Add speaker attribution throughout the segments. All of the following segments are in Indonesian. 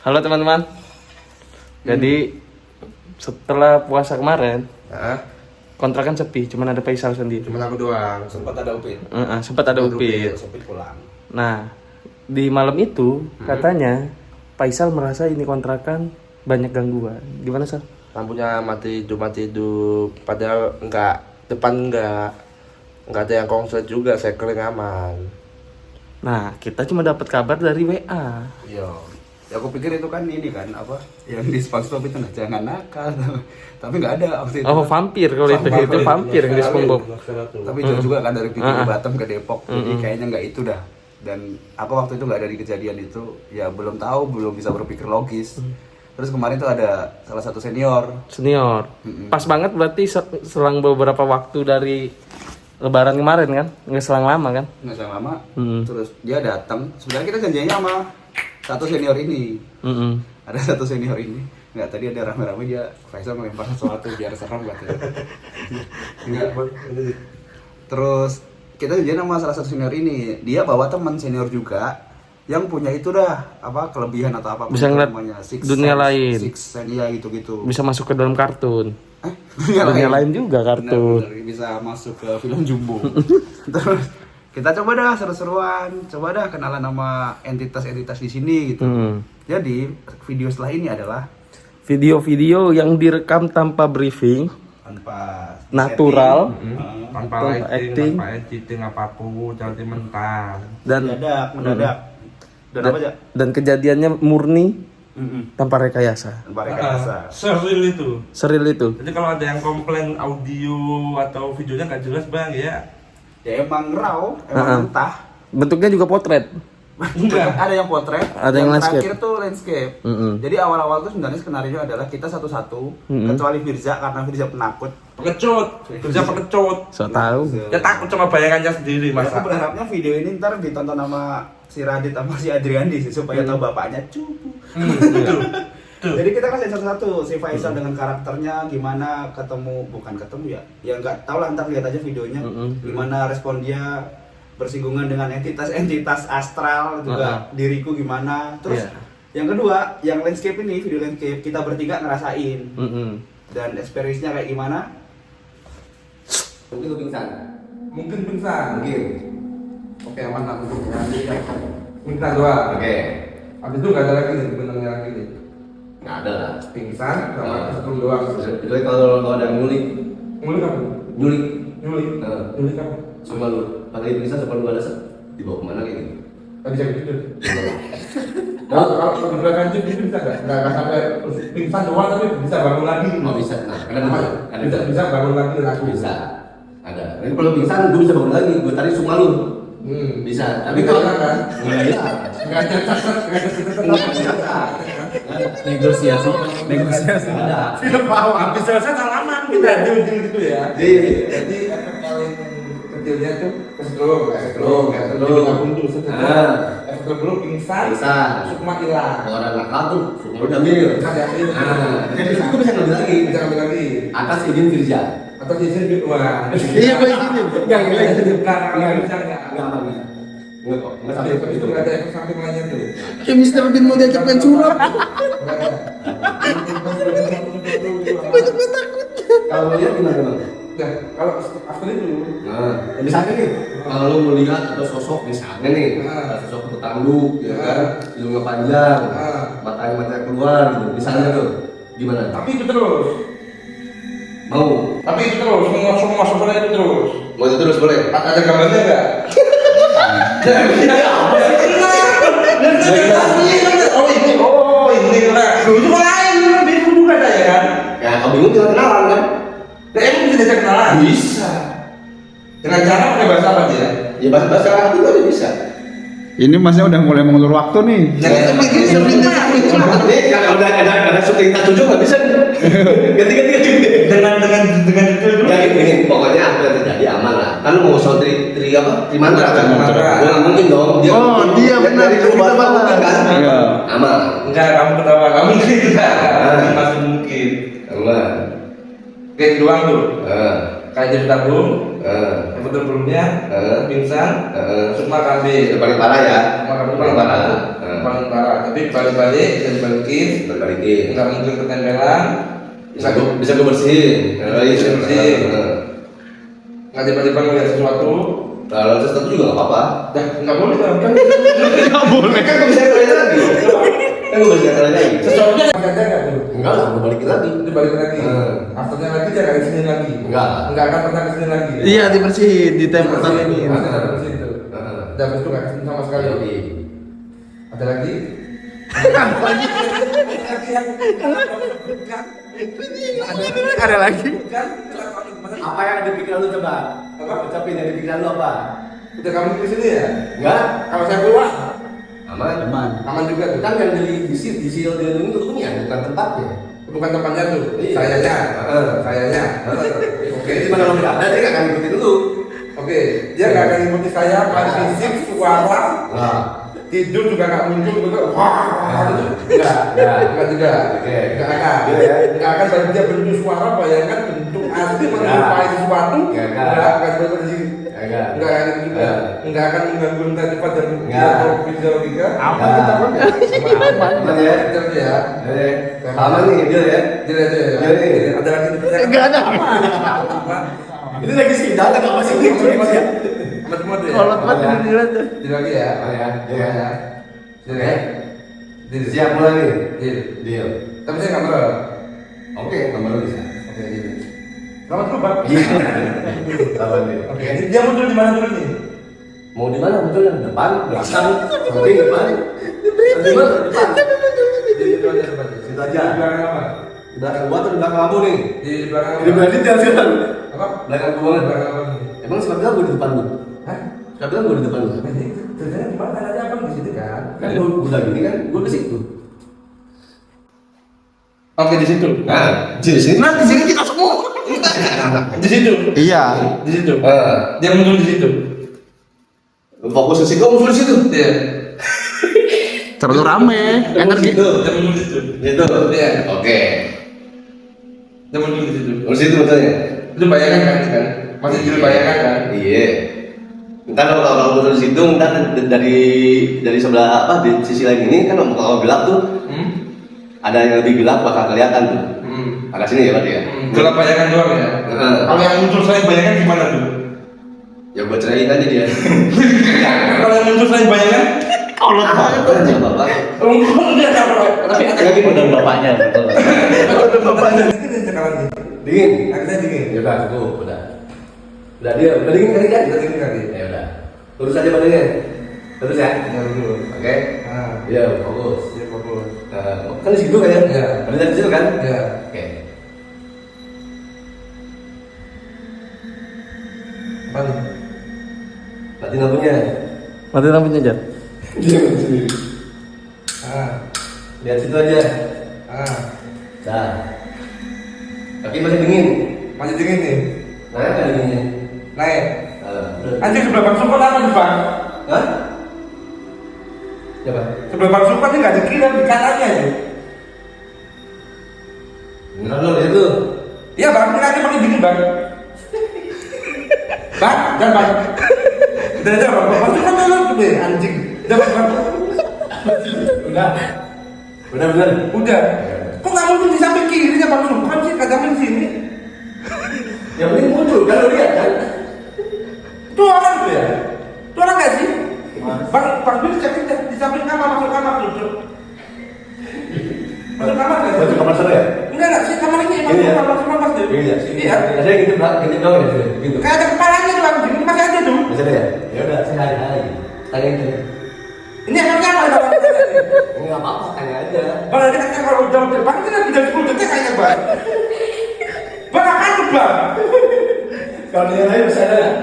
Speaker 1: Halo teman-teman. Jadi setelah puasa kemarin, kontrakan sepi, cuman ada Faisal sendiri.
Speaker 2: Cuma aku doang. Sempat ada Upin.
Speaker 1: Sempat ada Upin.
Speaker 2: Upin pulang.
Speaker 1: Nah, di malam itu katanya Faisal merasa ini kontrakan banyak gangguan. Gimana, Sal?
Speaker 2: Lampunya mati hidup. Padahal depan enggak ada yang konslet juga, segel aman.
Speaker 1: Nah, kita cuma dapat kabar dari WA.
Speaker 3: Iya. Ya aku pikir itu kan ini kan apa yang di SpongeBob itu, nah jangan nakal. Tapi nggak ada waktu itu.
Speaker 1: Oh, vampir kalau itu vampir yang di SpongeBob.
Speaker 3: Tapi jauh juga kan dari Bikini Bottom ke Depok. Jadi kayaknya nggak itu dah. Dan aku waktu itu nggak ada di kejadian itu. Ya belum tahu, belum bisa berpikir logis. Terus kemarin tuh ada salah satu senior.
Speaker 1: Pas banget berarti selang beberapa waktu dari Lebaran kemarin kan? Nggak selang lama kan?
Speaker 3: Nggak selang lama. Terus dia datang. Sebenarnya kita janjinya sama satu senior ini. Ada satu senior ini. Nggak, tadi ada rame-rame dia Faisal melempar sesuatu biar serem katanya. Nggak. Terus kita janjian sama salah satu senior ini. Dia bawa teman senior juga yang punya itu dah apa kelebihan atau apa
Speaker 1: bisa ngeliat dunia lain.
Speaker 3: Iya gitu-gitu.
Speaker 1: Bisa masuk ke dalam kartun.
Speaker 3: Dunia
Speaker 1: lain juga kartun.
Speaker 3: Bener, bisa masuk ke film Jumbo. Terus kita coba dah seru-seruan, coba dah kenalan sama entitas-entitas di sini gitu. Jadi video setelah ini adalah
Speaker 1: video-video yang direkam tanpa briefing,
Speaker 3: tanpa
Speaker 1: natural,
Speaker 2: Tanpa
Speaker 1: acting,
Speaker 2: tanpa editing apapun, jadi mentah.
Speaker 1: dan
Speaker 3: mendadak. Dan apa aja?
Speaker 1: Dan kejadiannya murni tanpa rekayasa.
Speaker 3: Tanpa rekayasa.
Speaker 1: Seril itu.
Speaker 2: Jadi kalau ada yang komplain audio atau videonya nggak jelas bang ya.
Speaker 3: Ya emang raw, emang mentah.
Speaker 1: Bentuknya juga potret.
Speaker 3: Ada yang potret,
Speaker 1: ada yang landscape.
Speaker 3: terakhir tuh landscape. Jadi awal-awal tuh sebenarnya skenario adalah kita satu-satu, kecuali Firza karena Firza penakut.
Speaker 2: Bisa pengecut.
Speaker 1: So tahu.
Speaker 2: Ya takut sama bayangannya sendiri
Speaker 3: Aku
Speaker 2: masa.
Speaker 3: berharapnya video ini ntar ditonton sama si Radit sama si Adriandi sih supaya tahu bapaknya cupu. Jadi kita kasih satu-satu si Faisal dengan karakternya gimana bukan ketemu ya. Ya nggak tahu lah, ntar lihat aja videonya gimana respon dia bersinggungan dengan entitas astral juga diriku gimana. Terus yang kedua, yang landscape ini, video landscape kita bertiga ngerasain. Dan experience-nya kayak gimana? Mungkin lu pingsan.
Speaker 2: Mungkin pingsan.
Speaker 3: Oke, aman aku.
Speaker 2: Pingsan doang.
Speaker 3: Oke.
Speaker 2: Habis itu nggak ada lagi nih, benangnya lagi nih.
Speaker 3: Nggak ada lah.
Speaker 2: Pingsan sama kesetrum doang.
Speaker 3: Kecuali kalau ada yang nyulik.
Speaker 2: Nyulik apa?
Speaker 3: Nyulik.
Speaker 2: Nyulik apa?
Speaker 3: Cuma lu, pada pingsan sampai lu ada dibawa kemana kayak gitu.
Speaker 2: Nggak bisa gitu. Kalau beneran anjing gitu bisa nggak sampai pingsan doang tapi bisa bangun lagi.
Speaker 3: Oh bisa. Nah,
Speaker 2: Bisa bangun lagi dan aku
Speaker 3: bisa. Ada. Tapi kalau pingsan gue bisa bangun lagi. Gue tarik semua lu. Bisa. Tapi kalau
Speaker 2: kan
Speaker 3: nggak ada.
Speaker 1: Negosiasi.
Speaker 3: Ada.
Speaker 2: film bawah habis selesai salaman kita deal gitu ya. Jadi efek paling kecilnya tuh kesetrum. Efek kedua pingsan. Sukma hilang.
Speaker 3: Kalau ada nakal tuh, suruh ambil. Jadi gue bisa ngambil lagi. Atas izin Firza.
Speaker 2: Atau izin wah.
Speaker 1: Iya, gue izinin.
Speaker 2: Enggak bisa enggak.
Speaker 3: Enggak kok. Enggak sampai
Speaker 2: Tapi itu enggak ada efek samping lainnya tuh.
Speaker 1: Kayak Mr. Bean mau diajak main sulap.
Speaker 3: Kalau lu lihat gimana bang?
Speaker 2: Nah, kalau after itu
Speaker 3: Misalnya nih, kalau lu melihat ada sosok misalnya nih, sosok bertanduk, ya kan, hidungnya panjang, matanya keluar, gitu. Misalnya tuh, gimana?
Speaker 2: tapi itu terus.
Speaker 3: Mau?
Speaker 2: Tapi itu terus, semua sosoknya itu terus.
Speaker 3: Mau itu terus boleh?
Speaker 2: Ada gambarnya enggak? Oh ini lah. Itu lain, bingung juga ada ya kan?
Speaker 3: Ya kalau bingung tinggal kenalan kan?
Speaker 2: Nah, emang bisa diajak kenalan?
Speaker 3: Bisa.
Speaker 2: Dengan cara pakai bahasa apa dia?
Speaker 3: Ya bahasa aku juga bisa.
Speaker 4: Ini masnya udah mulai mengulur waktu nih.
Speaker 2: Nah, itu makin sering
Speaker 3: Nih kalau ada syuting tak tujuh nggak bisa. Ganti.
Speaker 2: dengan itu dulu.
Speaker 3: Ya ini pokoknya apa yang terjadi aman lah. Kan lu mau soal tri mantra kan?
Speaker 2: Mantra.
Speaker 3: Gue nggak mungkin dong.
Speaker 4: Dia benar,
Speaker 3: dari
Speaker 4: kita
Speaker 3: rumah
Speaker 4: bahas.
Speaker 3: kan?
Speaker 4: Iya.
Speaker 3: Aman.
Speaker 2: Enggak, kamu ketawa, kamu tidak. Masih mungkin.
Speaker 3: Aman.
Speaker 2: Kayak doang tuh.
Speaker 3: Kayak
Speaker 2: jadi tabung, yang sebelumnya pingsan, Sukma KB.
Speaker 3: Itu paling parah ya.
Speaker 2: Sukma KB paling parah. Paling parah. Tapi balik-balik bisa dibalikin. Nggak mungkin ketempelan.
Speaker 5: Bisa gue bersihin.
Speaker 2: Bisa bersihin. Nggak tiba-tiba ngeliat sesuatu.
Speaker 5: Kalau sesuatu juga nggak apa-apa.
Speaker 2: Dah, nggak boleh kan?
Speaker 1: Nggak boleh.
Speaker 5: Kan gue bisa kalian lagi. Kan gue bisa kalian lagi.
Speaker 2: Sesuatunya nggak ada nggak tuh?
Speaker 5: Enggak lah, gue balikin lagi.
Speaker 2: Dibalikin lagi. Afternya lagi dia nggak kesini lagi.
Speaker 5: Enggak.
Speaker 2: Nggak akan pernah kesini lagi.
Speaker 1: Iya, dibersihin di tempat ini.
Speaker 2: Pasti ada kesini tuh. Dan itu nggak kesini sama sekali. Ada lagi?
Speaker 1: Ada lagi.
Speaker 5: Apa yang ada di pikiran lu coba?
Speaker 2: Apa?
Speaker 5: Ucapin yang di pikiran lu apa?
Speaker 2: Udah kamu di sini ya?
Speaker 5: Enggak.
Speaker 2: Kalau saya keluar,
Speaker 5: Aman.
Speaker 2: aman juga tuh.
Speaker 5: Kan yang di sini dilindungi itu punya, bukan tempatnya.
Speaker 2: Bukan tempatnya tuh.
Speaker 5: Iya.
Speaker 2: Sayanya. Oke.
Speaker 5: Jadi mana lo nggak ada, dia nggak akan ngikutin lu.
Speaker 2: Oke, dia nggak akan ikuti saya, pada fisik, suara,
Speaker 5: Nah.
Speaker 2: tidur juga nggak muncul juga. Wah, nggak juga.
Speaker 5: Oke.
Speaker 2: Nggak akan.
Speaker 5: Iya, ya.
Speaker 2: Nggak akan dari dia bentuk suara, bayangkan bentuk asli menyerupai sesuatu. Nggak seperti di sini. Nggak akan itu juga. Nggak akan mengganggu tadi pada bisa logika.
Speaker 3: Apa kita bro?
Speaker 5: Aman ya.
Speaker 2: Betul ya.
Speaker 5: Aman nih dia ya.
Speaker 2: Jadi aja ya.
Speaker 5: Iya, nih.
Speaker 2: Ada lagi
Speaker 1: Nggak ada.
Speaker 5: Ini lagi sidang kan nggak masih gitu ya.
Speaker 2: Macam ya.
Speaker 1: Kolot banget ini aja.
Speaker 2: Jadi lagi ya.
Speaker 5: Ya.
Speaker 2: Jadi ya. Jadi
Speaker 5: Siap mulai nih.
Speaker 2: Deal.
Speaker 5: Deal.
Speaker 2: Tapi saya nggak marah.
Speaker 5: Oke, nomor lu bisa.
Speaker 2: Oke, deal. Selamat dulu, Pak.
Speaker 5: Sabar nih.
Speaker 2: Oke, ini dia muncul di mana dulu nih?
Speaker 5: Mau di mana munculnya? Depan, belakang, samping, depan. Di mana? Depan.
Speaker 2: Di depan aja, depan.
Speaker 5: Situ aja.
Speaker 2: Di belakang apa?
Speaker 5: Di belakang gua atau di belakang kamu nih?
Speaker 2: Di belakang apa?
Speaker 5: Di belakang dia sekarang.
Speaker 2: Apa?
Speaker 5: Belakang gua
Speaker 2: Di
Speaker 5: banget.
Speaker 2: belakang apa nih?
Speaker 5: Emang siapa bilang gua di depan lu?
Speaker 2: Hah?
Speaker 5: Siapa bilang gua di depan lu?
Speaker 2: Ini ternyata di mana aja abang di situ kan?
Speaker 5: Kan gua udah gini kan, gua ke situ.
Speaker 2: Oke, di situ.
Speaker 5: Nah, di sini.
Speaker 1: Nah, di sini kita semua.
Speaker 2: Di situ.
Speaker 1: Iya.
Speaker 2: Di situ.
Speaker 5: Ah,
Speaker 2: Dia muncul di situ.
Speaker 5: fokus ke situ, muncul di situ.
Speaker 2: Iya.
Speaker 1: Terlalu rame. Energi.
Speaker 5: Situ.
Speaker 2: Dia muncul di situ.
Speaker 5: Situ.
Speaker 2: Iya.
Speaker 5: Oke.
Speaker 2: Dia muncul di situ.
Speaker 5: Muncul situ betulnya.
Speaker 2: Itu bayangan kan? Masih jadi bayangan kan?
Speaker 5: Iya. Ntar kalau muncul di situ, ntar dari sebelah apa di sisi lain ini kan kalau gelap tuh ada yang lebih gelap bakal kelihatan tuh. Agak sini ya berarti ya.
Speaker 2: Gelap bayangan doang ya. Kalau yang muncul selain bayangan gimana tuh?
Speaker 5: Ya gua cerain aja dia.
Speaker 2: Kalau yang muncul selain bayangan,
Speaker 1: Kolot banget.
Speaker 5: Enggak apa-apa.
Speaker 2: dia nggak apa.
Speaker 1: Tapi lagi udah bapaknya.
Speaker 2: Udah bapaknya dingin sekarang nih.
Speaker 5: Dingin.
Speaker 2: Akhirnya dingin.
Speaker 5: Ya udah, cukup, udah. Udah dia, udah dingin kali kan?
Speaker 2: Udah dingin kali.
Speaker 5: Ya udah. Terus aja badannya. Terus ya.
Speaker 2: Tinggal dulu.
Speaker 5: Oke.
Speaker 2: Ah,
Speaker 5: Iya, fokus.
Speaker 2: dia fokus.
Speaker 5: Kan di situ kan ya?
Speaker 2: Iya.
Speaker 5: Ada di situ kan?
Speaker 2: Ya.
Speaker 5: Oke.
Speaker 2: Apa nih?
Speaker 5: Mati lampunya.
Speaker 1: Mati lampunya aja.
Speaker 5: Diam sendiri.
Speaker 2: Ah,
Speaker 5: Lihat situ aja. Dah. Kaki masih dingin.
Speaker 2: masih dingin nih.
Speaker 5: Naik kan dinginnya?
Speaker 2: Naik.
Speaker 5: Udah.
Speaker 2: Anjir sebelah bang Sukon apa nih bang?
Speaker 5: Hah? Coba.
Speaker 2: Sebelah bang Sukon ini nggak di kiri di kanannya aja.
Speaker 5: Beneran lo lihat tuh.
Speaker 2: Iya bang, ini kaki makin dingin bang. Bang, jangan bang. Udah bang, bang Sukon dulu deh anjing. Udah bang.
Speaker 5: Udah. Udah bener.
Speaker 2: Udah. Kok nggak muncul di samping kirinya bang Sukon sih? Kadang di sini.
Speaker 5: Yang penting muncul kan lo lihat kan?
Speaker 2: Itu orang tuh ya? Itu orang nggak sih? Bang Bill cek di samping kamar, masuk kamar duduk. Masuk kamar nggak?
Speaker 5: Masuk kamar sana ya?
Speaker 2: Enggak sih kamar ini
Speaker 5: Ini ya?
Speaker 2: masuk kamar tuh.
Speaker 5: Ini ya?
Speaker 2: Iya.
Speaker 5: Ada yang gitu ganti dong ya? Gitu.
Speaker 2: Kayak ada kepalanya tuh bang, ini masih ada tuh.
Speaker 5: Masih ada ya? Ya udah, saya hari. Tanya itu.
Speaker 2: Ini efeknya apa bang?
Speaker 5: Ini nggak apa-apa, tanya aja.
Speaker 2: Bang nanti kan kalau udah depan itu lebih dari 10 detik kayaknya bang. Bang akan tuh bang.
Speaker 5: Kalau dia lain masih ada nggak?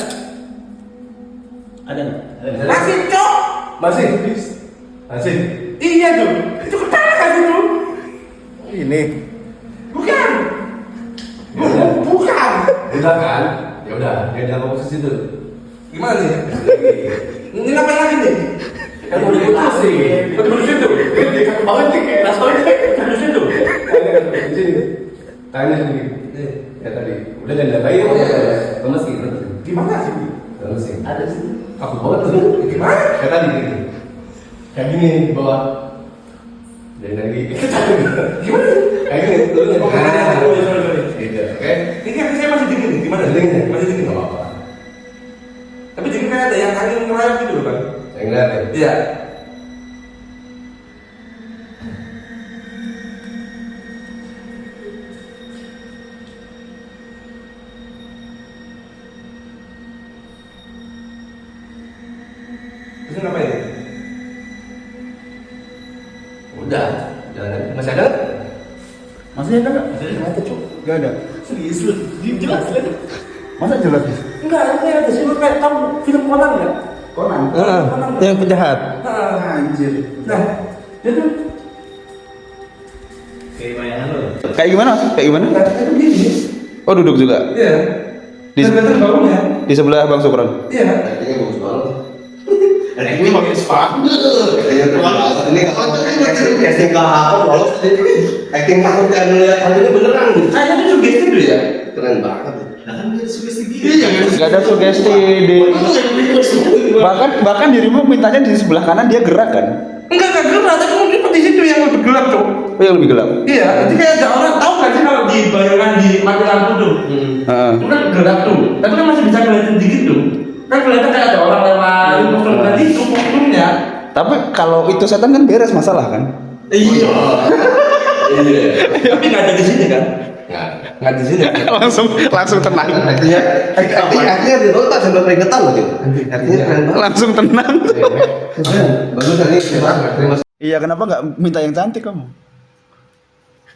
Speaker 1: Ada nggak?
Speaker 2: Masih cok.
Speaker 5: Masih? Masih?
Speaker 2: Iya tuh. Itu kepala kan itu?
Speaker 1: Ini.
Speaker 2: Bukan. Bukan.
Speaker 5: Udah kan? Ya udah, dia dalam posisi itu.
Speaker 2: Gimana nih? Ini ngapain lagi nih?
Speaker 5: Kan mau dikasih.
Speaker 2: Betul di situ.
Speaker 5: Dia banget nih, rasanya.
Speaker 2: Di situ.
Speaker 5: Tanya di sini. Tanya sendiri. Ya tadi. Udah dan lagi
Speaker 2: Oh, iya, iya.
Speaker 5: mesin.
Speaker 2: Gimana sih?
Speaker 5: Mesin.
Speaker 1: Ada sih.
Speaker 5: Aku banget tuh.
Speaker 2: Gimana?
Speaker 5: Kayak tadi gitu. Kayak gini di bawah.
Speaker 2: Gimana?
Speaker 5: Kayak gini turunnya.
Speaker 2: Gitu.
Speaker 5: Oke.
Speaker 2: Ini kan saya masih dingin. Gimana?
Speaker 5: Dingin.
Speaker 2: Masih dingin nggak apa-apa. Tapi jadi kayak ada yang angin ngerayap gitu loh kan?
Speaker 5: Yang lihat ya.
Speaker 2: Iya. Terus ngapain?
Speaker 5: Udah. Jangan. Masih ada?
Speaker 3: Masih ada nggak?
Speaker 5: Masih ada tuh.
Speaker 3: Nggak ada.
Speaker 2: Serius lu? Jelas kan?
Speaker 3: Masa jelas?
Speaker 2: Enggak, kayak ada sih kayak tahu film Conan nggak?
Speaker 3: Conan.
Speaker 1: Yang penjahat.
Speaker 3: Anjir.
Speaker 2: Nah, itu
Speaker 5: Kayak bayangan lo.
Speaker 1: Kayak gimana? Kayak gimana?
Speaker 2: itu gini.
Speaker 1: Oh, duduk juga.
Speaker 2: Iya.
Speaker 1: Di-
Speaker 2: Tergantung baunya.
Speaker 1: Di sebelah Bang Sukron.
Speaker 2: Iya.
Speaker 5: Aktingnya bagus banget. Ini pakai sepatu. Ini casting KHO lolos. Acting takut kan lihat hantunya beneran.
Speaker 2: Kayaknya itu sugesti dulu ya.
Speaker 5: Keren banget. Nah kan dia sugesti gitu.
Speaker 1: Gak ada sugesti di bahkan dirimu mintanya di sebelah kanan dia gerak kan?
Speaker 2: Enggak gelap, tapi mungkin di situ yang lebih gelap tuh.
Speaker 1: Oh, yang lebih gelap.
Speaker 2: Iya, jadi kayak ada orang tahu nggak sih kalau di bayangan di mati lampu tuh,
Speaker 1: Heeh.
Speaker 2: itu kan gelap tuh, tapi kan masih bisa kelihatan dikit tuh. Kan kelihatan kayak ada orang lewat, musuh tadi itu fokusnya.
Speaker 1: Tapi kalau itu setan kan beres masalah kan?
Speaker 2: Iya. Iya. Tapi nggak ada di sini kan? Nggak di sini.
Speaker 1: langsung tenang.
Speaker 5: Artinya di bawah tak sampai keringetan loh gitu. Artinya keren banget.
Speaker 1: Langsung tenang.
Speaker 5: Bagus kan ini terima kasih.
Speaker 3: Iya, kenapa nggak minta yang cantik kamu?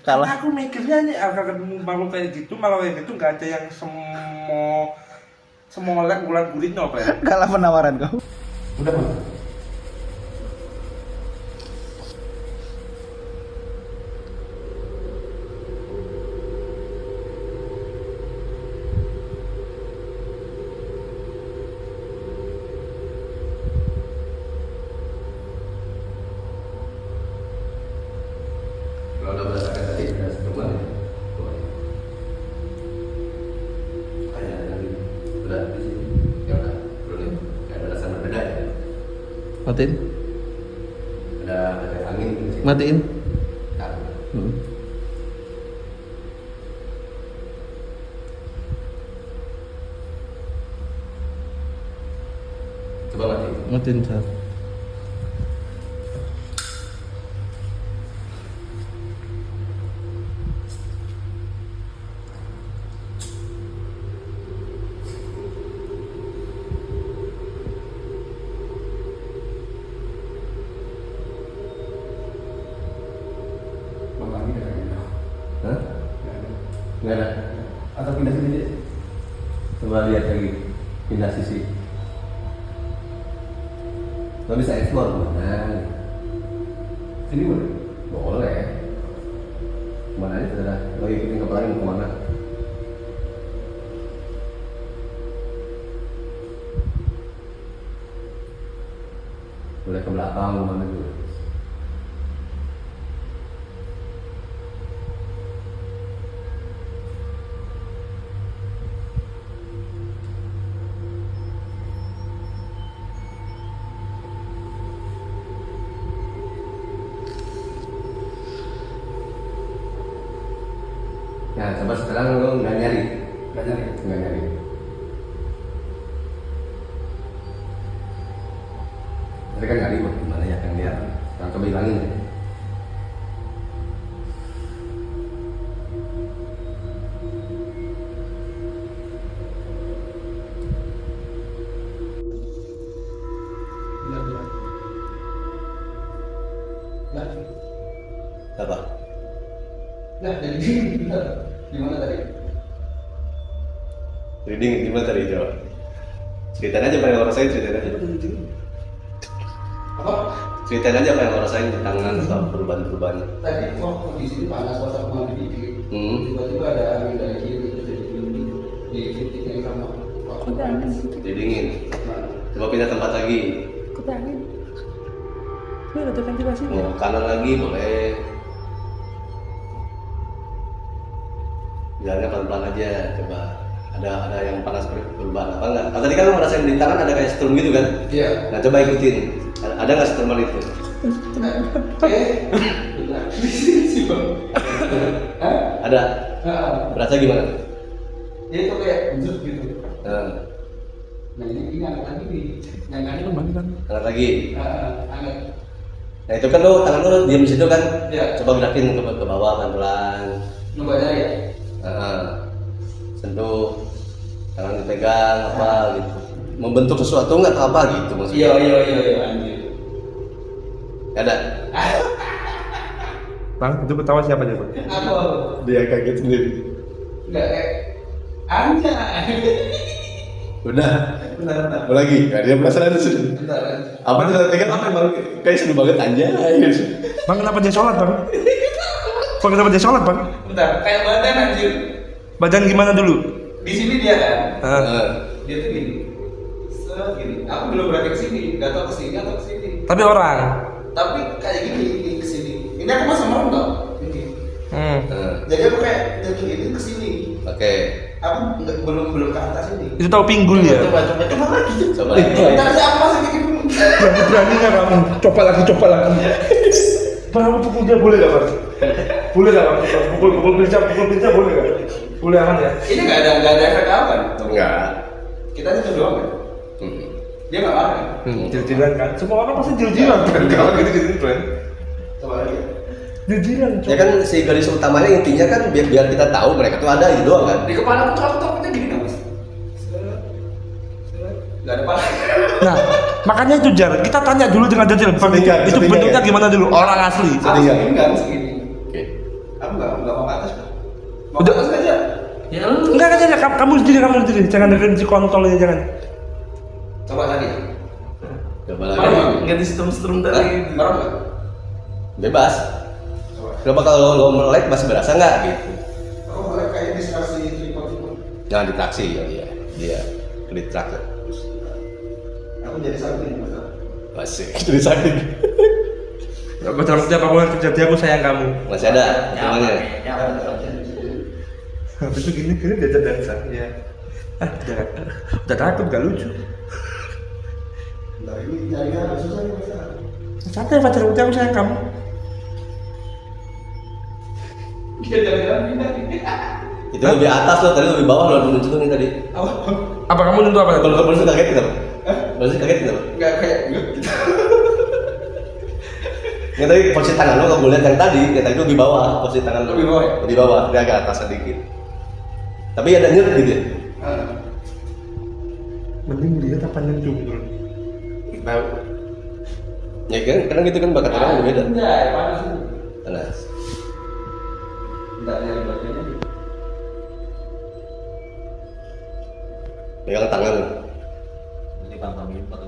Speaker 1: Kalah.
Speaker 2: Aku mikirnya nih agar bangun kayak gitu, malah kayak gitu nggak ada yang semua lek bulan kulit apa ya?
Speaker 3: Kalah penawaran kamu.
Speaker 2: Udah mas.
Speaker 5: Kalau udah berdasarkan tadi udah setengah ya. Ada lagi. Udah di sini. Ya udah. Belum ya. Ada rasa berbeda ya.
Speaker 1: Matiin.
Speaker 5: Ada angin di sini.
Speaker 1: Matiin.
Speaker 5: Nah, coba mati.
Speaker 1: Matiin, Sar.
Speaker 5: Hah? Nggak ada.
Speaker 3: Atau pindah sini?
Speaker 5: Coba lihat lagi. Pindah sisi. Lo bisa explore mana?
Speaker 3: Sini boleh.
Speaker 5: Boleh. Kemana aja saudara? Lo ikutin kepala mau kemana? Boleh ke belakang kemana dulu? Nah, coba sekarang lo nggak nyari.
Speaker 3: Nggak nyari.
Speaker 5: Nggak nyari. Tapi kan nggak ribut, gimana ya yang lihat. Sekarang coba hilangin ya. Apa? Nah, jadi gimana tadi? Reading gimana tadi jawab? Ceritain aja apa yang lo rasain, ceritain aja.
Speaker 2: Apa?
Speaker 5: Ceritain aja apa yang lo rasain di tangan atau perubahan-perubahan.
Speaker 3: Tadi waktu di sini panas pas aku mandi dikit. Tiba-tiba ada angin dari kiri terus jadi dingin di titik yang sama.
Speaker 5: Jadi dingin. Coba pindah tempat lagi. Mau kanan lagi boleh. Jalannya pelan-pelan aja, coba. Ada yang panas perubahan apa enggak? Nah, tadi kan lo ngerasain di tangan ada kayak strum gitu kan?
Speaker 2: Iya.
Speaker 5: Nah coba ikutin. Ada nggak struman itu?
Speaker 2: Bang.
Speaker 5: Ada. Berasa gimana?
Speaker 2: Dia itu kayak bujut gitu.
Speaker 5: Nah,
Speaker 2: Nah ini angkat lagi nih. Yang ini
Speaker 5: angkat lagi.
Speaker 2: angkat.
Speaker 5: Nah itu kan lo tangan lo diam di situ kan?
Speaker 2: Iya.
Speaker 5: Coba gerakin ke bawah pelan-pelan.
Speaker 2: Coba cari ya.
Speaker 5: Sentuh, tangan dipegang apa gitu. Membentuk sesuatu nggak atau apa gitu maksudnya?
Speaker 2: Iya anjir.
Speaker 5: Ada.
Speaker 1: Bang, itu ketawa siapa dia, Bang?
Speaker 2: Apa?
Speaker 5: Dia kaget sendiri.
Speaker 2: Enggak kayak anjay.
Speaker 5: Udah. Mau lagi? Nah, dia penasaran sih.
Speaker 2: Bentar.
Speaker 5: Apa tuh pegang apa emang kayak seru banget anjay.
Speaker 1: Bang, kenapa dia sholat, Bang? Bang, kenapa dia sholat, Bang?
Speaker 2: Bentar, kayak badan anjir.
Speaker 1: Badan gimana dulu?
Speaker 2: Di sini dia kan.
Speaker 5: Heeh.
Speaker 2: Dia tuh gini. Set gini. Aku belum berani ke sini, enggak tahu ke sini atau ke sini.
Speaker 1: Tapi orang.
Speaker 2: Tapi kayak gini ke sini. Ini aku masih merem tau. Ini. Jadi aku kayak jadi ini ke sini.
Speaker 5: Oke.
Speaker 2: Aku belum ke atas ini.
Speaker 1: Itu tahu pinggul ya?
Speaker 2: Coba lagi.
Speaker 5: Coba lagi.
Speaker 2: Bentar sih aku masih kayak dulu.
Speaker 1: Beraninya kamu. Coba lagi. Bang, kamu pukul dia boleh gak, Bang? Boleh gak, Bang? Pukul pinca boleh gak? Boleh aman ya?
Speaker 2: Ini nggak ada efek apa kan?
Speaker 5: Enggak.
Speaker 2: Kita itu doang kan? Dia nggak marah kan?
Speaker 1: Jil-jilan kan? Semua orang pasti jil-jilan kan? Kalau gitu friend.
Speaker 2: Coba lagi.
Speaker 1: Jil-jilan,
Speaker 5: Ya kan si garis utamanya intinya kan biar kita tahu mereka tuh ada gitu doang kan.
Speaker 2: Di kepala aku tuh aku takutnya gini nggak mas? Nggak ada pala.
Speaker 1: Nah, makanya itu Jar, kita tanya dulu dengan Jajil, Bang,
Speaker 5: Setingkat,
Speaker 1: itu
Speaker 5: setingkat
Speaker 1: bentuknya
Speaker 5: ya?
Speaker 1: gimana dulu? Orang asli.
Speaker 5: Setingkat.
Speaker 2: Aku enggak segini.
Speaker 5: Oke.
Speaker 2: Aku nggak mau ke atas kan? Mau ke
Speaker 1: Udah.
Speaker 2: atas aja. Ya lu.
Speaker 1: Enggak, kamu sendiri, jangan dengerin si kontol ini, jangan.
Speaker 2: Coba lagi.
Speaker 5: Coba lagi.
Speaker 2: Marah
Speaker 1: Nggak di setrum
Speaker 2: tadi. Marah nggak?
Speaker 5: Bebas.
Speaker 2: Coba.
Speaker 5: Coba kalau lo melek masih berasa nggak gitu?
Speaker 2: Aku mulai kayak diskresi tripod.
Speaker 5: Jangan ditraksi ya dia. Dia ditraksi.
Speaker 2: Aku jadi sakit nih mas.
Speaker 5: Masih jadi sakit.
Speaker 1: Aku setiap kamu yang terjadi, aku sayang kamu.
Speaker 5: Masih ada semuanya.
Speaker 1: Habis itu gini diajak dansa. Ya. Udah takut, gak lucu.
Speaker 2: Nah ini nyarinya agak susah nih mas.
Speaker 1: Santai, pacar aku sayang kamu.
Speaker 2: Dia jalan-jalan pindah.
Speaker 5: Itu lebih atas loh, tadi lebih bawah loh menunjuk nih tadi.
Speaker 1: Apa kamu tentu apa?
Speaker 5: Kalau baru kaget kenapa? Baru kaget kenapa?
Speaker 2: Nggak kayak
Speaker 5: Yang tadi posisi tangan lo nggak boleh lihat yang tadi itu lebih bawah posisi tangan lo.
Speaker 2: Lebih bawah ya?
Speaker 5: Lebih bawah, dia agak atas sedikit. Tapi ada nyet gitu ya?
Speaker 1: Mending lihat apa yang dulu.
Speaker 5: Tahu. Ya kan, kadang gitu kan bakat orang beda.
Speaker 2: Enggak, panas ini.
Speaker 5: Panas.
Speaker 2: Enggak nyari badannya.
Speaker 5: Pegang tangan lo.
Speaker 2: Jadi pantomin.
Speaker 5: Atau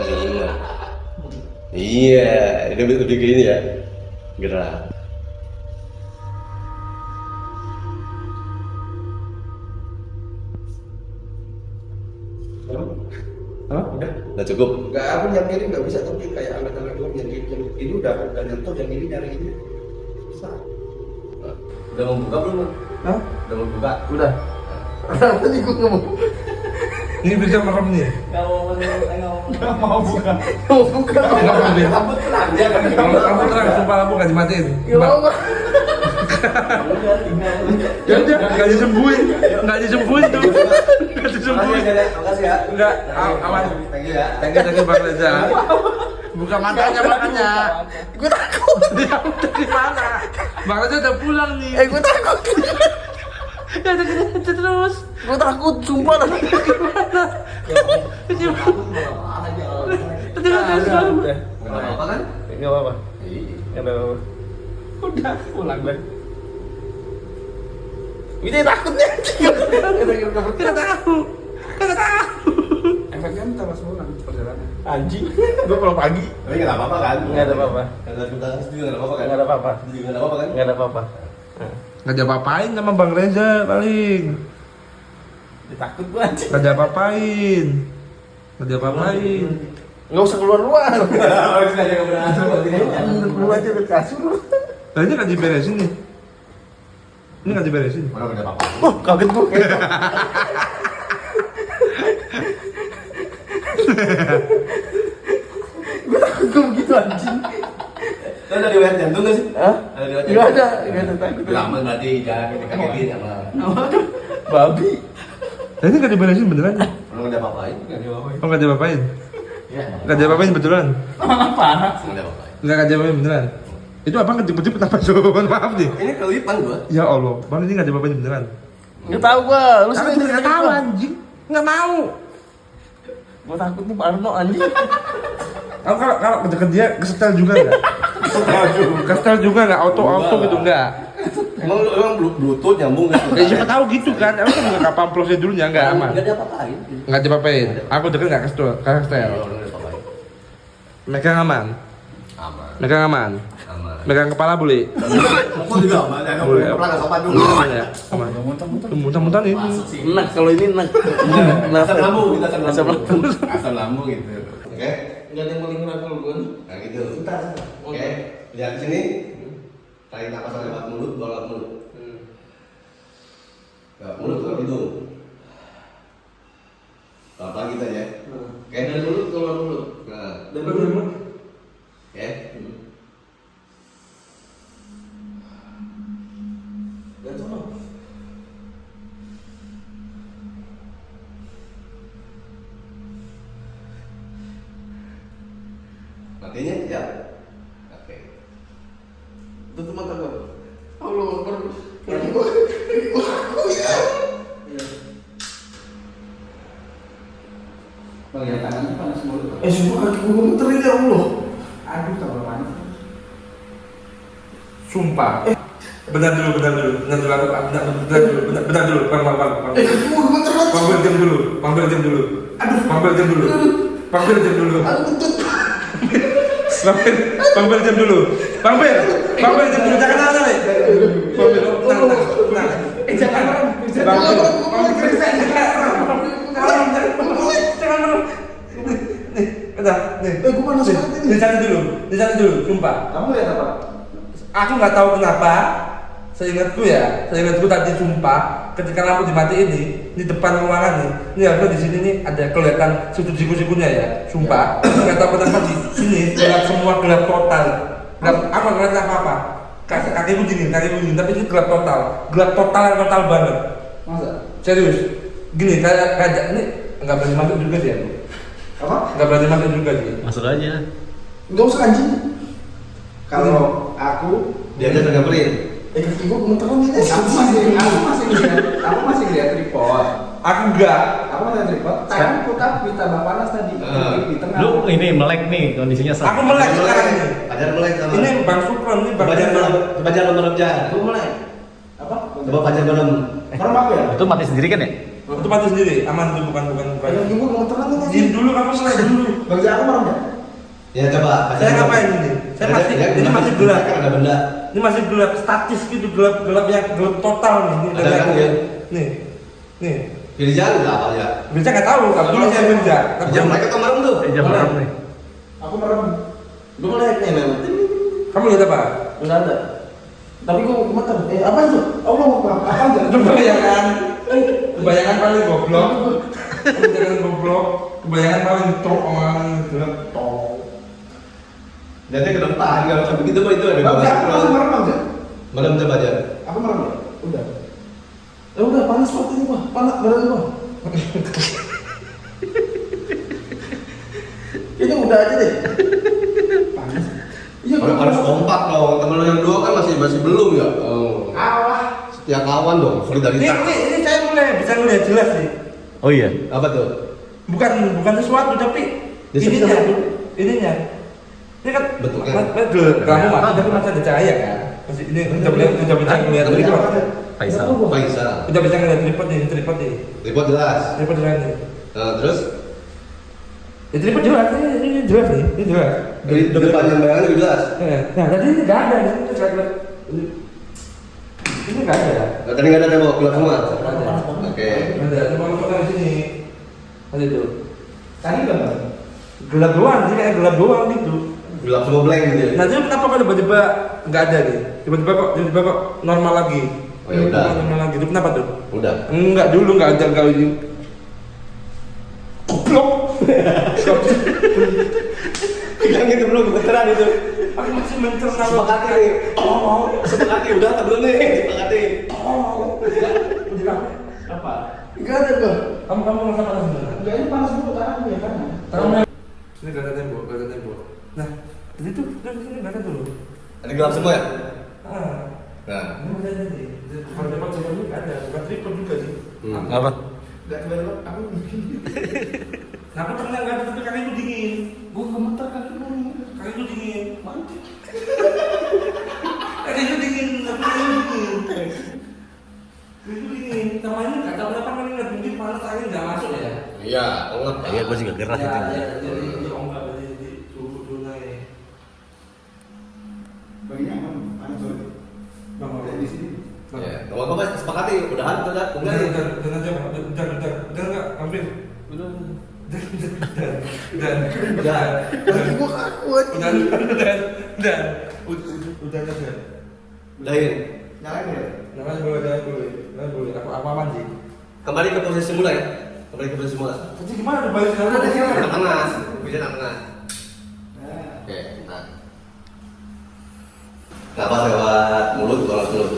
Speaker 5: minum. Iya, ini lebih kayak ini ya. Gerak.
Speaker 1: Hah? Udah?
Speaker 5: Udah cukup.
Speaker 2: Enggak, aku yang ini nggak bisa tapi kayak angkat-angkat doang yang ini udah nyentuh, yang ini nyari ini. Bisa.
Speaker 5: Udah mau buka belum?
Speaker 1: Hah?
Speaker 5: Udah mau buka?
Speaker 1: Udah.
Speaker 2: Kenapa nih gue ngomong?
Speaker 1: Ini bisa merem nih.
Speaker 2: Nggak mau buka. Mau buka.
Speaker 1: Nggak mau, Bin.
Speaker 2: Rambut tenang ya kan?
Speaker 1: Kamu terang, sumpah lampu gak dimatiin.
Speaker 2: Ya mau.
Speaker 1: Ya udah, nggak disembuhin tuh. Nggak disembuhin.
Speaker 2: Makasih ya.
Speaker 1: Enggak, aman.
Speaker 2: Thank you ya.
Speaker 1: Thank you Bang Reza. Buka matanya makanya.
Speaker 2: Gue takut.
Speaker 1: Dia udah di mana? Bang Reza udah pulang nih.
Speaker 2: Gue takut.
Speaker 1: Ya udah gitu terus.
Speaker 2: Gue takut, sumpah.
Speaker 5: Nggak apa-apa kan?
Speaker 1: Enggak apa-apa. Enggak apa-apa.
Speaker 2: Udah pulang deh. Ini takutnya.
Speaker 1: Kita tahu.
Speaker 2: Efeknya minta mas pulang perjalanan.
Speaker 1: Anjing. Gua kalau pagi
Speaker 5: Tapi nggak apa-apa kan?
Speaker 1: nggak ada apa-apa.
Speaker 5: Kagak juga nggak ada apa-apa kan?
Speaker 1: Nggak ada apa-apa.
Speaker 5: Juga nggak ada apa-apa kan?
Speaker 1: Nggak ada apa-apa. Nggak ada apa-apain sama Bang Reza paling.
Speaker 2: Takut gue anjing.
Speaker 1: Nggak ada apa-apain. Nggak ada apa-apain.
Speaker 2: Nggak usah keluar-luar.
Speaker 5: Harus aja nggak berhasil.
Speaker 2: Keluar aja ke kasur.
Speaker 1: Nah, ini nggak diberesin nih. Ini nggak diberesin.
Speaker 5: Mana ada apa-apa?
Speaker 2: Oh, kaget gue. Gue takut gue begitu anjing.
Speaker 5: Ada riwayat jantung nggak sih?
Speaker 6: Hah?
Speaker 5: Ada riwayat
Speaker 6: Nggak
Speaker 5: jantung?
Speaker 6: ada, nggak ada takut.
Speaker 5: Lama berarti jangan dikagetin sama.
Speaker 6: Babi.
Speaker 1: Tadi nggak diberesin beneran ya?
Speaker 5: Belum ada apa-apain. Nggak ada apa-apain.
Speaker 1: Oh nggak diapa-apain?
Speaker 5: Iya.
Speaker 1: Nggak diapa-apain betulan?
Speaker 6: Apa?
Speaker 5: Nggak ada apa-apain.
Speaker 1: Nggak diapa-apain beneran? Itu apa kejepit-jepit apa coba? Mohon maaf nih.
Speaker 5: Ini kelipan gua.
Speaker 1: Ya Allah, bang ini nggak diapa-apain beneran?
Speaker 6: Nggak tahu gua. Lu
Speaker 1: Aku
Speaker 6: sendiri
Speaker 1: juga nggak tahu anjing. Nggak mau.
Speaker 6: Gua takut nih Parno anjing.
Speaker 1: Aku kalau deket dia kesetel juga nggak? Kesetel juga nggak? Auto gitu nggak?
Speaker 5: Emang bluetooth nyambung nggak?
Speaker 1: Ya siapa tahu gitu kan? Aku kan nggak paham prosedurnya nggak aman.
Speaker 5: Nggak ada apa-apain.
Speaker 1: Nggak diapa-apain. Aku deket nggak kesetel.
Speaker 5: Nggak ada apa-apain.
Speaker 1: Megang aman.
Speaker 5: Aman.
Speaker 1: Megang aman.
Speaker 5: Aman.
Speaker 1: Megang kepala boleh.
Speaker 5: Aku juga aman. Ya,
Speaker 1: Boleh.
Speaker 5: pernah nggak sopan dulu.
Speaker 1: Aman ya. Aman. Muntah-muntah ini.
Speaker 6: Enak kalau ini enak.
Speaker 5: Asam lambung, kita asam
Speaker 6: Asam
Speaker 5: lambung.
Speaker 6: lambung.
Speaker 5: Asam lambung gitu. Oke.
Speaker 6: Nggak ada yang paling enak kalau gua.
Speaker 5: Nah gitu. Oke. Lihat di sini. Tarik napas lewat mulut, buang lewat mulut. Lewat mulut ke hidung. Pelan-pelan gitu aja. Oke.
Speaker 6: Dari mulut keluar mulut.
Speaker 5: Nah.
Speaker 6: Dari mulut.
Speaker 5: Oke.
Speaker 6: Dan sono.
Speaker 5: Matinya ya. Oke.
Speaker 6: Tutup mata gua. Allah Akbar.
Speaker 3: Bagian tangannya panas mulu.
Speaker 6: Sumpah kaki gua gemeterin ya Allah.
Speaker 3: Aduh, tambah panas.
Speaker 1: Sumpah. Benar dulu. Benar dulu. Bang.
Speaker 6: Kaki gua gemeteran.
Speaker 1: Panggil jam dulu. Panggil jam dulu. Panggil jam dulu. Panggil jam dulu. Jangan nanya nih. Panggil. Tenang. Jangan.
Speaker 6: Gua panas banget ini.
Speaker 1: Di sana dulu, sumpah.
Speaker 3: Kamu lihat apa?
Speaker 1: Aku nggak tahu kenapa. Seingatku tadi sumpah, ketika lampu dimatiin nih, di depan ruangan nih, ini harusnya di sini nih ada kelihatan siku-sikunya ya, sumpah. Nggak tahu kenapa di sini gelap semua, gelap total. Aku nggak ngeliat apa-apa. Kakiku dingin, tapi ini gelap total banget.
Speaker 3: Masa?
Speaker 1: Serius, gini kayak ini nggak berani masuk juga sih aku.
Speaker 3: Apa?
Speaker 1: Nggak berani masuk juga sih.
Speaker 5: Masuk aja.
Speaker 6: Enggak usah anjing.
Speaker 3: Kalau aku
Speaker 5: Dia aja tergambarin.
Speaker 6: Kaki gua gemeteran ini.
Speaker 3: aku masih lihat tripod.
Speaker 1: Aku enggak.
Speaker 3: Aku masih lihat tripod. Tanganku tapi tambah panas tadi. Di tengah.
Speaker 7: Lu ini melek nih kondisinya
Speaker 1: Aku melek sekarang ini.
Speaker 5: Ajar melek sama.
Speaker 1: Ini Bang Supron, ini Bang
Speaker 5: Bajar malam. Bajar malam jangan.
Speaker 3: Aku mulai. Apa?
Speaker 5: Coba bajar malam.
Speaker 3: Merem aku ya?
Speaker 7: itu mati sendiri kan ya?
Speaker 1: Itu mati sendiri, aman tuh bukan.
Speaker 6: Kaki gua gemeteran ini.
Speaker 1: Diam dulu, kamu selesai dulu.
Speaker 3: Bang aku merem ya?
Speaker 5: Ya coba.
Speaker 1: Saya ngapain ini? Saya masih, ini masih gelap.
Speaker 5: Ada benda.
Speaker 1: Ini masih gelap statis gitu, gelap yang gelap total nih. Ini
Speaker 5: Ada kan, ya?
Speaker 1: Nih.
Speaker 5: Firjan udah apa ya?
Speaker 1: Birja nggak tahu, kalau dulu saya Birja.
Speaker 5: Jam mereka kemarin tuh.
Speaker 7: Jam berapa nih?
Speaker 3: Aku merem.
Speaker 6: Lu melek nih memang.
Speaker 1: Kamu lihat apa?
Speaker 6: Enggak ada. Tapi gua gemeter. Apa itu? Allah Akbar. Apa aja?
Speaker 1: Itu kebayangan paling goblok. Jangan goblok. Kebayangan paling orang gelap tol.
Speaker 5: Jadi ke depan kalau sampai gitu mah itu ada
Speaker 3: Bang, aku masih
Speaker 5: gambar.
Speaker 3: merem aja.
Speaker 5: Malam coba aja.
Speaker 3: Aku merem ya? Udah.
Speaker 6: Ya udah panas waktu ini gua. Panas badan gua. Ini udah aja deh.
Speaker 3: Panas.
Speaker 6: Iya,
Speaker 5: Harus kompak dong. Temen lo yang dua kan masih belum ya. Oh.
Speaker 3: Alah.
Speaker 5: Setia kawan dong. Solidaritas.
Speaker 1: Ini saya mulai bisa ngeliat jelas nih.
Speaker 7: Oh iya.
Speaker 5: Apa tuh?
Speaker 1: Bukan sesuatu tapi
Speaker 5: Dia
Speaker 1: ininya. Ini kan
Speaker 5: Bentuknya.
Speaker 1: kamu mati tapi masih ada cahaya kan. Masih ini udah bisa ngeliat tripod.
Speaker 7: Faisal.
Speaker 5: Faisal.
Speaker 1: Udah bisa ngeliat tripod nih.
Speaker 5: Tripod jelas.
Speaker 1: Tripod jelas nih.
Speaker 5: Terus
Speaker 1: Ya tripod jelas ini jelas nih. Ini jelas.
Speaker 5: di depan yang bayangan lebih jelas.
Speaker 1: Nah tadi ini nggak ada di sini saya lihat. Ini nggak ada.
Speaker 5: Nah, tadi nggak ada tembok gelap semua.
Speaker 1: Nggak ada.
Speaker 5: Oke.
Speaker 1: Nggak ada. Cuma kalau di sini. Ada itu.
Speaker 3: Tadi udah.
Speaker 1: Gelap doang sih kayak gelap doang gitu.
Speaker 5: Gelap semua blank gitu ya.
Speaker 1: Nah itu kenapa kok tiba-tiba nggak ada nih? Tiba-tiba kok normal lagi.
Speaker 5: Oh, ya udah.
Speaker 1: Normal lagi. Itu kenapa tuh?
Speaker 5: Udah.
Speaker 1: Enggak dulu nggak ada kali ini. Goblok.
Speaker 5: Yang itu belum kebetulan itu.
Speaker 1: Aku masih mencerna.
Speaker 5: Sepakati nih. Oh, sepakati udah tak belum nih? Sepakati.
Speaker 6: Apa?
Speaker 3: Enggak ada tuh.
Speaker 1: Kamu merasa panas beneran?
Speaker 3: Enggak, ini panas dulu tanganku ya kan.
Speaker 1: Tangannya. Ini gak ada tembok, gak ada tembok. Nah, jadi tuh, ini gak ada dulu.
Speaker 5: Ada gelap semua ya?
Speaker 1: Ah,
Speaker 5: Nah.
Speaker 1: ini masih ada nih. Kalau tempat saya ini ada, bukan tripod juga sih.
Speaker 7: Apa?
Speaker 3: Enggak keluar aku.
Speaker 1: Nah, aku tenang gak ada, tapi kaki itu dingin.
Speaker 3: Gua gemeter kaki lu.
Speaker 1: Kaki itu dingin. Mantap. Kaki itu dingin, tapi kaki itu dingin. Kaki itu dingin. Sama ini gak tahu kenapa kan ini mungkin panas angin gak masuk ya.
Speaker 5: Iya, enggak.
Speaker 7: Iya, gue juga keras itu.
Speaker 1: Jadi ombak di suhu naik.
Speaker 3: Baginya aman, panas banget.
Speaker 1: Bang,
Speaker 3: Di sini.
Speaker 5: Ya, kalau apa mas sepakati, udahan tuh dah,
Speaker 1: Udah,
Speaker 5: kemudian.
Speaker 1: udah aja, udah enggak, hampir. Udah.
Speaker 3: Kaki gua kaku.
Speaker 1: Udah aja.
Speaker 5: Udahin.
Speaker 3: Nyalain ya?
Speaker 1: Jangan boleh. Aku apa sih?
Speaker 5: Kembali ke posisi semula ya. Kembali ke posisi semula.
Speaker 1: Jadi gimana tuh balik sana? Ada sih.
Speaker 5: Tengah, bisa tengah. Oke, nah. Napas lewat mulut, lewat mulut.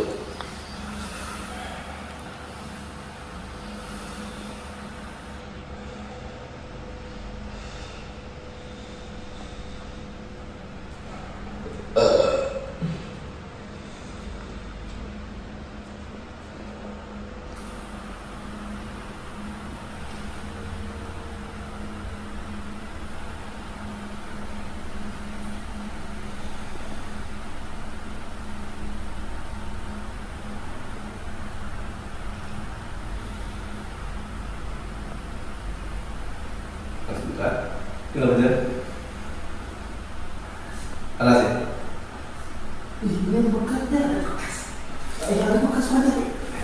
Speaker 5: Masih buka. Kenapa dia? Alas ya?
Speaker 3: Ih, ini ada bekasnya, ada bekas. Ada bekas mana?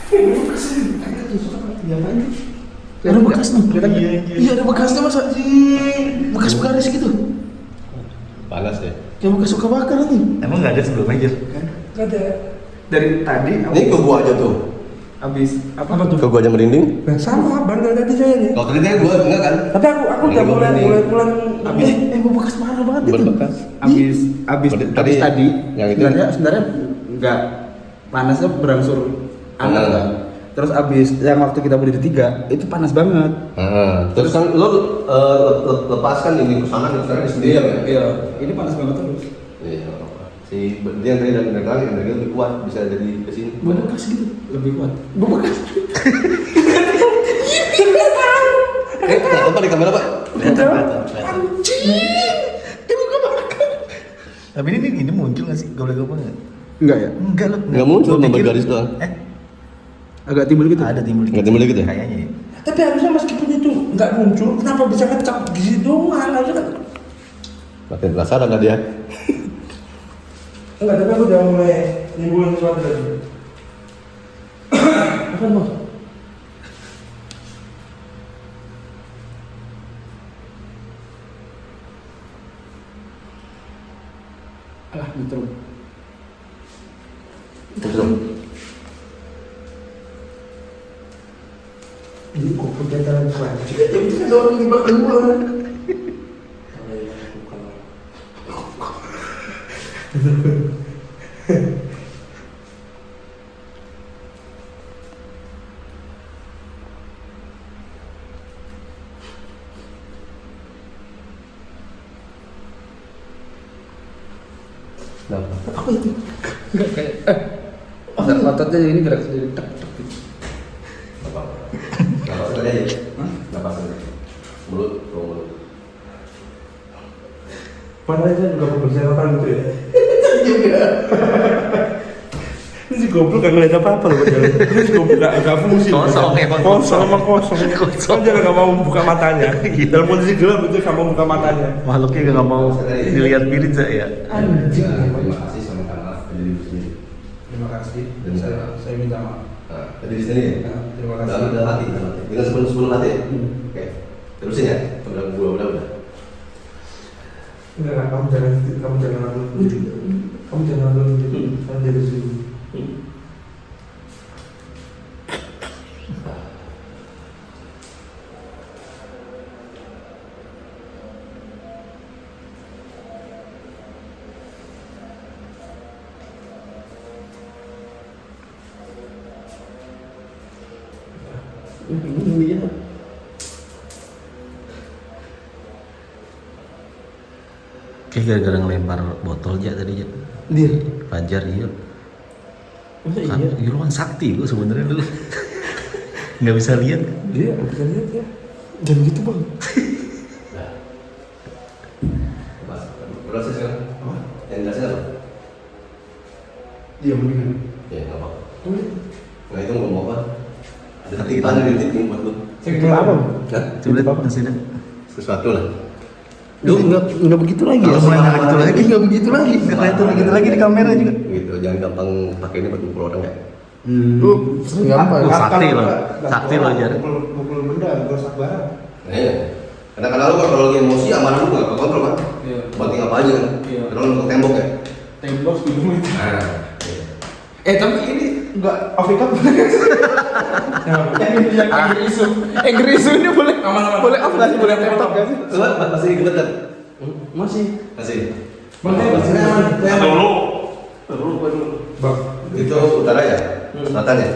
Speaker 3: Ada bekas ini. Ada tuh, suka diapain tuh? Ada bekas nih. Iya, ada bekasnya masa bekas garis gitu.
Speaker 5: Panas ya.
Speaker 3: Kayak bekas suka bakar nih.
Speaker 7: Emang nggak ada sebelum aja?
Speaker 1: Gak ada.
Speaker 3: Dari tadi
Speaker 5: Ini ke gua aja tuh.
Speaker 3: habis apa tuh?
Speaker 5: Ke gua aja merinding.
Speaker 1: Nah, sama bandel tadi saya nih.
Speaker 5: Kalau tadi dia gua enggak kan?
Speaker 1: Tapi aku udah
Speaker 5: Ini
Speaker 1: mulai
Speaker 3: Habis
Speaker 1: gua bekas parah banget itu.
Speaker 5: Berbekas.
Speaker 3: habis
Speaker 5: Tadi
Speaker 3: tadi
Speaker 5: yang itu.
Speaker 3: sebenarnya enggak panasnya berangsur hangat
Speaker 5: Hmm.
Speaker 3: kan. Terus abis yang waktu kita berdiri 3 itu panas banget.
Speaker 5: Terus kan lo lepaskan ini ke sana dan sekarang di sendiri ya?
Speaker 3: Iya, ini panas banget terus.
Speaker 5: Iya, nggak apa-apa. Si dia yang tadi dan lagi energi lebih kuat bisa jadi ke sini.
Speaker 3: Bekas gitu, lebih kuat. Bekas.
Speaker 5: Apa di kamera pak?
Speaker 7: Tapi ini muncul nggak sih? Goblok nggak?
Speaker 3: Enggak ya?
Speaker 7: Enggak loh.
Speaker 5: Nggak muncul, nomor garis doang.
Speaker 3: Agak timbul gitu.
Speaker 7: Ada timbul
Speaker 5: Nggak timbul dikit ya?
Speaker 7: Kayaknya ya.
Speaker 1: Tapi harusnya meskipun itu nggak muncul, kenapa bisa ngecap di situ doang? Harusnya kan
Speaker 5: Makin penasaran lah dia.
Speaker 1: enggak, tapi aku udah mulai nimbulin sesuatu tadi. Apa bang?
Speaker 3: Alah, gitu.
Speaker 5: Terus
Speaker 1: Ini kok perjalanan keranjang.
Speaker 3: Ya bisa dorong di bak keluar. Apa itu? Enggak kayak ototnya ini gerak sendiri. Tak tak.
Speaker 5: napas aja ya? Napas aja. Mulut, ke mulut.
Speaker 1: Padahal juga pembersihan orang itu ya.
Speaker 3: Juga.
Speaker 1: Ini si goblok gak ngeliat apa-apa loh padahal. Ini si goblok gak fungsi.
Speaker 7: Kosong, emang
Speaker 1: kosong. Emang kosong.
Speaker 7: Kosong.
Speaker 1: Dia gak mau buka matanya. Dalam kondisi gelap itu gak mau buka matanya.
Speaker 7: Makhluknya nggak mau dilihat Piriza ya.
Speaker 1: Anjing.
Speaker 5: Terima kasih sama kanal jadi di sini.
Speaker 3: Terima kasih.
Speaker 5: Dan
Speaker 3: Saya minta maaf.
Speaker 5: Nah, tadi di sini ya.
Speaker 3: Terima kasih.
Speaker 5: Dalam hati, dalam hati. Dengan sebelum hati ya. Oke. Terusin ya. Udah.
Speaker 1: Enggak, kamu jangan lalu. Kamu jangan lalu gitu. Kamu jadi sini.
Speaker 6: Iya.
Speaker 7: Kayak gara-gara ngelempar botol aja tadi ya.
Speaker 6: Dia.
Speaker 7: Fajar iya.
Speaker 6: Masa
Speaker 7: Kan,
Speaker 6: iya?
Speaker 7: iya lu kan sakti lu sebenarnya lu. Nggak bisa lihat.
Speaker 6: Iya, bisa lihat ya. Jangan gitu bang.
Speaker 5: Nah. Mas, berapa sih sekarang? Apa? Yang jelasnya apa?
Speaker 6: Iya mendingan.
Speaker 5: Ya, nggak apa. Nah itu ngomong apa? Ada titipan di titik buat lu.
Speaker 6: Itu apa?
Speaker 5: Hah?
Speaker 7: Coba lihat masih ada.
Speaker 5: Sesuatu lah.
Speaker 6: Duh, nggak begitu lagi.
Speaker 7: Kalau mulai nggak gitu lagi,
Speaker 6: nggak begitu lagi.
Speaker 7: Nggak kelihatan begitu lagi di kamera juga.
Speaker 5: Gitu, jangan gampang pakai ini buat pukul orang ya.
Speaker 6: Lu gampang.
Speaker 7: Oh, sakti lo. Sakti lo, Jar.
Speaker 3: Pukul benda, rusak barang.
Speaker 5: Nah, iya. Karena kadang lu kalau lagi emosi amarah lu nggak kontrol kan?
Speaker 6: Iya.
Speaker 5: Banting apa aja kan?
Speaker 6: Iya.
Speaker 5: Terus lu ke tembok ya.
Speaker 6: Tembok 10 meter.
Speaker 5: Nah, iya.
Speaker 6: Tapi ini enggak Afrika boleh nggak sih? Yang Gerisu. Gerisu ini boleh
Speaker 1: Aman.
Speaker 6: boleh apa nggak sih? Boleh tembak nggak sih?
Speaker 5: Coba masih inget kan?
Speaker 6: Masih.
Speaker 5: Masih.
Speaker 1: Bang,
Speaker 5: Itu utara ya? Selatan ya?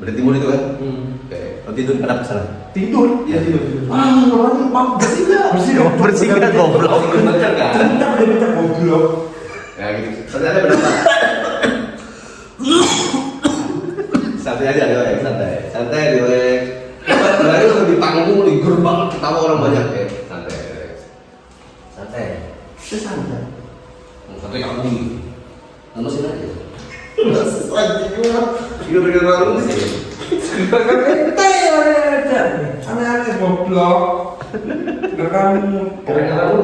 Speaker 5: Berarti timur itu kan? Oke. Kalau tidur kenapa ke sana?
Speaker 6: Tidur. Iya tidur. Orang mau bersih nggak?
Speaker 7: Bersih nggak goblok.
Speaker 5: Bener kan?
Speaker 1: kita udah minta goblok.
Speaker 5: Ya gitu. Santai aja berapa? Santai aja relax, santai. Santai relax. Berarti lu di panggung di gerbang ketawa orang banyak ya. Santai relax. Santai.
Speaker 6: Santai.
Speaker 5: Santai kamu. Lemesin aja. Iya bener-bener lemesin.
Speaker 1: Aneh-aneh goblok. Kamu.
Speaker 5: Keren-keren lu.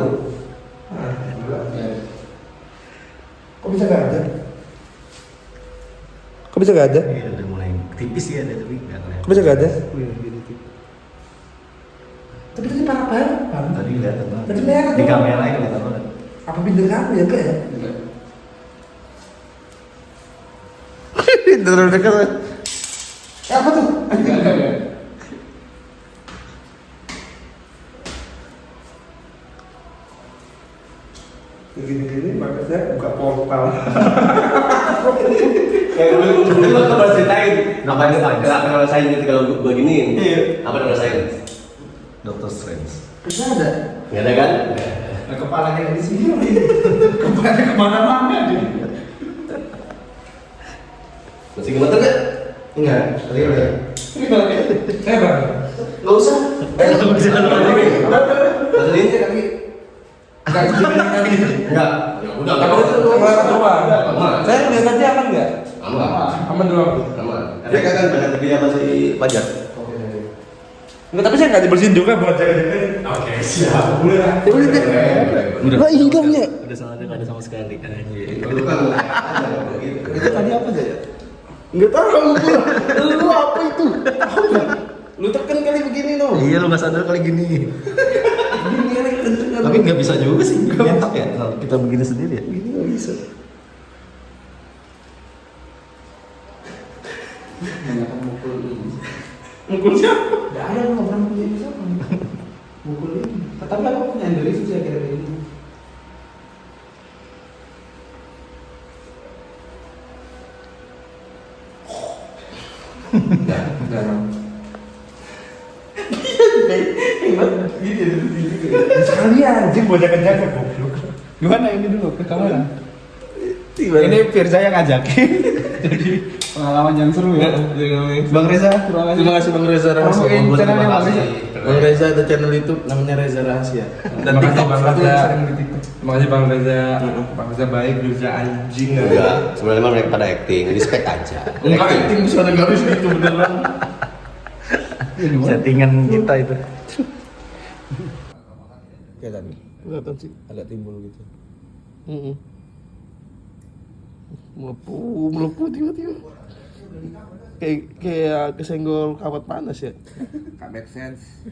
Speaker 1: Kok bisa nggak ada? Kok bisa nggak ada?
Speaker 7: Iya, udah mulai tipis ya ada tapi nggak kelihatan.
Speaker 1: Kok bisa nggak ada?
Speaker 6: Tapi tadi parah banget.
Speaker 7: Tadi kelihatan banget.
Speaker 6: Tadi merah
Speaker 7: Di
Speaker 6: tuh.
Speaker 7: kamera kelihatan banget.
Speaker 6: Apa pindah kamu ya enggak ya?
Speaker 1: Terlalu dekat.
Speaker 6: Apa tuh? Enggak.
Speaker 1: Gini-gini maka saya buka portal.
Speaker 5: Lu tuh harus ceritain. Apa yang kenapa rasain ketika lu beginiin?
Speaker 6: Iya.
Speaker 5: Apa yang rasain?
Speaker 7: Dr. Strange.
Speaker 6: Bisa ada.
Speaker 5: Nggak ada kan?
Speaker 3: Nah, kepalanya di sini.
Speaker 6: Kepalanya kemana-mana dia.
Speaker 5: Masih gemeter nggak?
Speaker 3: Enggak, tadi udah.
Speaker 1: Bang.
Speaker 6: Nggak usah.
Speaker 5: Masih ini kaki?
Speaker 1: Enggak sebenarnya kali.
Speaker 5: Enggak. Ya udah.
Speaker 1: Tapi itu keluar doang. Saya lihat tadi aman nggak?
Speaker 5: Aman.
Speaker 1: Aman doang.
Speaker 5: Aman. Efek kan banyak kerja masih wajar.
Speaker 1: Enggak, tapi saya nggak dibersihin juga buat jaga-jaga. Oke, siap. Boleh lah.
Speaker 7: Udah.
Speaker 6: Lah hidungnya.
Speaker 7: Udah sama ada sama sekali kan anjir.
Speaker 5: Lu kan gitu.
Speaker 6: Itu tadi apa aja ya? Enggak tahu gua. Lu apa itu? Tahu nggak? Lu tekan kali begini no.
Speaker 7: Iya lu nggak sadar kali gini.
Speaker 6: Gini kali kenceng.
Speaker 7: Tapi nggak bisa juga sih. Nyetak ya kalau kita begini sendiri ya.
Speaker 6: Gini nggak bisa.
Speaker 3: Banyak mukul ini.
Speaker 6: Mukul siapa?
Speaker 3: Enggak ada nggak pernah punya ini siapa? Mukul ini. Tapi aku punya dari itu sih kira-kira ini.
Speaker 1: Enggak. Sekali anjing buat jaga-jaga goblok.
Speaker 3: Gimana ini dulu ke kamera? Ini Firza yang ngajakin. Jadi pengalaman yang seru ya. Bang Reza,
Speaker 6: Terima kasih Bang Reza Rahasia.
Speaker 3: Promoin channelnya Bang Reza.
Speaker 6: Bang Reza ada channel YouTube namanya Reza Rahasia. Dan
Speaker 1: Terima kasih
Speaker 6: TikTok
Speaker 1: Bang
Speaker 6: satu
Speaker 1: Reza.
Speaker 6: yang sering di TikTok.
Speaker 1: Terima kasih Bang Reza. Bang Reza baik, Reza anjing.
Speaker 5: Enggak. Sebenarnya mah mereka pada acting, respect aja.
Speaker 6: Enggak acting bisa ada garis gitu beneran.
Speaker 7: Settingan kita itu.
Speaker 6: Kayak tadi. Kelihatan sih agak timbul gitu. Melepuh tiba-tiba. Kayak kesenggol kawat panas ya.
Speaker 1: Gak make sense.